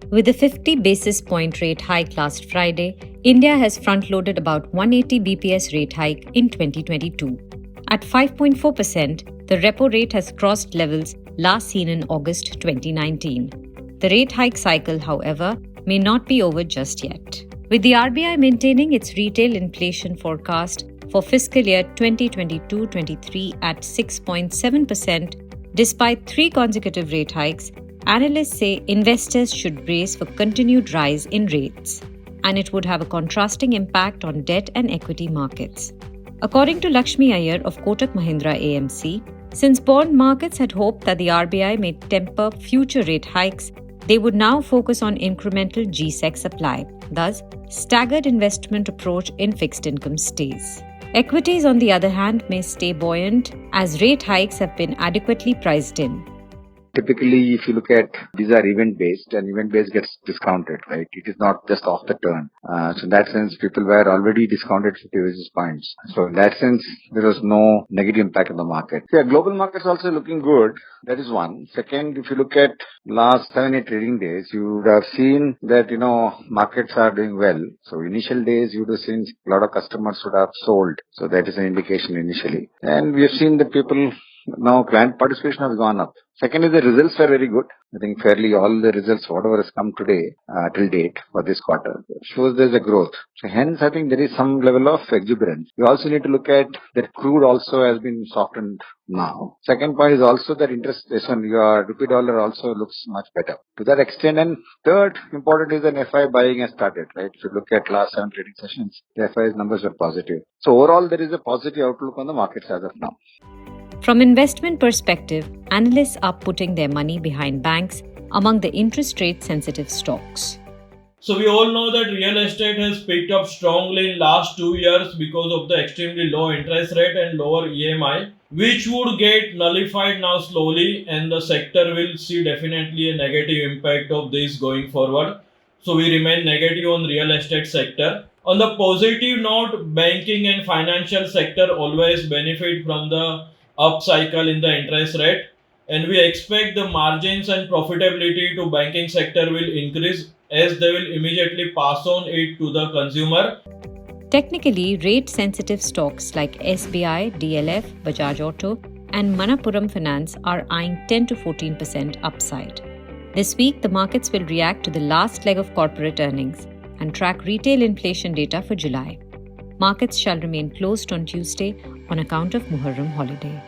With a 50 basis point rate hike last Friday, India has front-loaded about 180 BPS rate hike in 2022. At 5.4%, the repo rate has crossed levels last seen in August 2019. The rate hike cycle, however, may not be over just yet. With the RBI maintaining its retail inflation forecast for fiscal year 2022-23 at 6.7%, despite 3 consecutive rate hikes, analysts say investors should brace for continued rise in rates, and it would have a contrasting impact on debt and equity markets. According to Lakshmi Iyer of Kotak Mahindra AMC, since bond markets had hoped that the RBI may temper future rate hikes, they would now focus on incremental GSEC supply. Thus, staggered investment approach in fixed income stays. Equities, on the other hand, may stay buoyant as rate hikes have been adequately priced in. Typically, if you look at, these are event-based, and event-based gets discounted, right? It is not just off the turn. So in that sense, people were already discounted 50 basis points. So in that sense, there was no negative impact on the market. Yeah, global markets also looking good. That is one. Second, if you look at last 7-8 trading days, you would have seen that, markets are doing well. So initial days, you would have seen a lot of customers would have sold. So that is an indication initially. And we have seen that people, now client participation has gone up. Second is the results are very good. I think fairly all the results, whatever has come today, till date for this quarter, shows there's a growth. So hence, I think there is some level of exuberance. You also need to look at that crude also has been softened now. Second point is also that interest rate on your rupee dollar also looks much better to that extent. And third important is that FI buying has started, right? If you look at last 7 trading sessions, the FI's numbers were positive. So overall, there is a positive outlook on the markets as of now. From investment perspective, analysts are putting their money behind banks among the interest rate sensitive stocks. So we all know that real estate has picked up strongly in last 2 years because of the extremely low interest rate and lower EMI, which would get nullified now slowly, and the sector will see definitely a negative impact of this going forward. So we remain negative on real estate sector. On the positive note, banking and financial sector always benefit from the up cycle in the interest rate, and we expect the margins and profitability to banking sector will increase as they will immediately pass on it to the consumer. Technically, rate-sensitive stocks like SBI, DLF, Bajaj Auto, and Manappuram Finance are eyeing 10 to 14% upside. This week, the markets will react to the last leg of corporate earnings and track retail inflation data for July. Markets shall remain closed on Tuesday on account of Muharram holiday.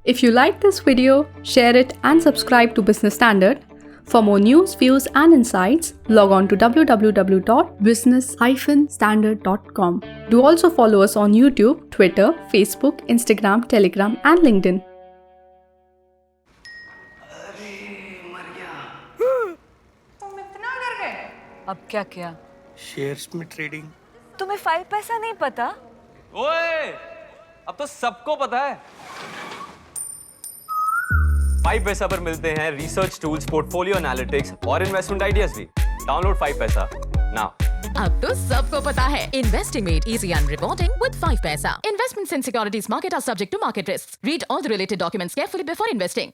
If you like this video, share it and subscribe to Business Standard. For more news, views and insights, log on to www.business-standard.com. Do also follow us on YouTube, Twitter, Facebook, Instagram, Telegram and LinkedIn. तुम इतना डर गए? अब क्या किया? Shares में trading. तुम्हें 5 पैसा नहीं पता? ओए, अब तो सबको पता है। 5 पैसा पर मिलते हैं रिसर्च टूल्स, पोर्टफोलियो एनालिटिक्स और इन्वेस्टमेंट आइडियाज भी। डाउनलोड 5 पैसा नाउ। अब तो सबको पता है, investing made easy and rewarding with 5 paisa. Investments in securities market are subject to market risks. Read all the related documents carefully before investing.